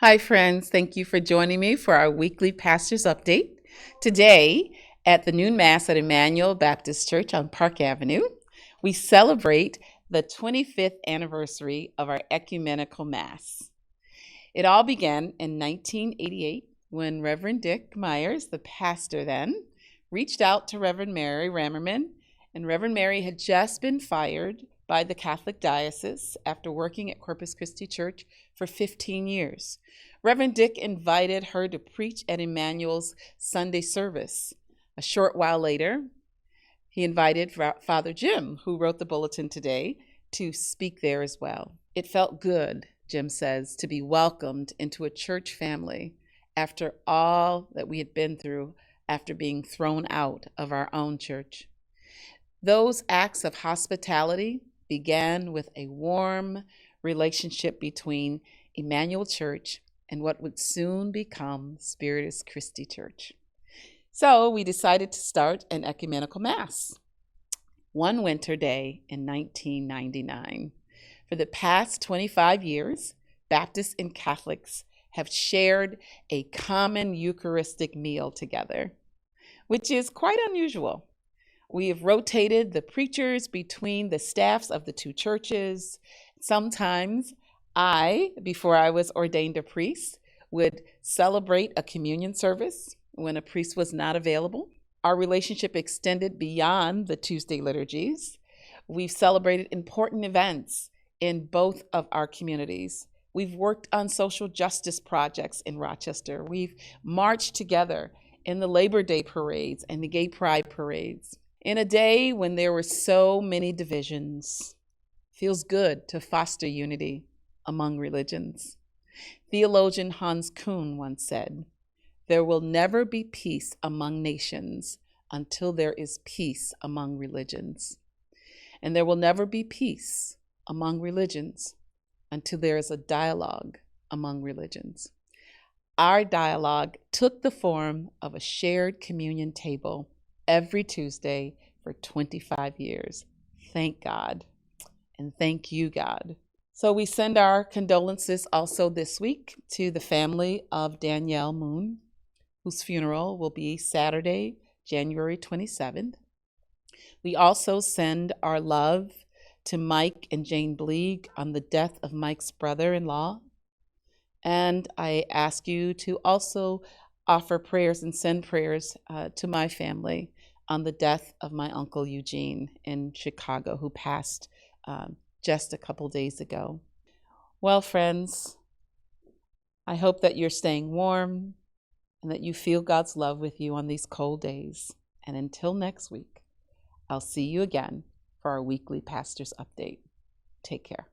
Hi, friends. Thank you for joining me for our weekly Pastor's Update. Today, at the noon Mass at Emmanuel Baptist Church on Park Avenue, we celebrate the 25th anniversary of our ecumenical Mass. It all began in 1988 when Reverend Dick Myers, the pastor then, reached out to Reverend Mary Rammerman, and Reverend Mary had just been fired by the Catholic Diocese after working at Corpus Christi Church for 15 years. Reverend Dick invited her to preach at Emmanuel's Sunday service. A short while later, he invited Father Jim, who wrote the bulletin today, to speak there as well. It felt good, Jim says, to be welcomed into a church family after all that we had been through after being thrown out of our own church. Those acts of hospitality began with a warm relationship between Emmanuel Church and what would soon become Spiritus Christi Church. So we decided to start an ecumenical Mass one winter day in 1999. For the past 25 years, Baptists and Catholics have shared a common Eucharistic meal together, which is quite unusual. We have rotated the preachers between the staffs of the two churches. Sometimes I, before I was ordained a priest, would celebrate a communion service when a priest was not available. Our relationship extended beyond the Tuesday liturgies. We've celebrated important events in both of our communities. We've worked on social justice projects in Rochester. We've marched together in the Labor Day parades and the Gay Pride parades. In a day when there were so many divisions, feels good to foster unity among religions. Theologian Hans Kuhn once said, "There will never be peace among nations until there is peace among religions. And there will never be peace among religions until there is a dialogue among religions." Our dialogue took the form of a shared communion table every Tuesday for 25 years. Thank God. And thank you, God. So we send our condolences also this week to the family of Danielle Moon, whose funeral will be Saturday, January 27th. We also send our love to Mike and Jane Bleeg on the death of Mike's brother-in-law. And I ask you to also offer prayers and send prayers to my family on the death of my uncle Eugene in Chicago, who passed just a couple days ago. Well, friends, I hope that you're staying warm and that you feel God's love with you on these cold days. And until next week, I'll see you again for our weekly Pastor's Update. Take care.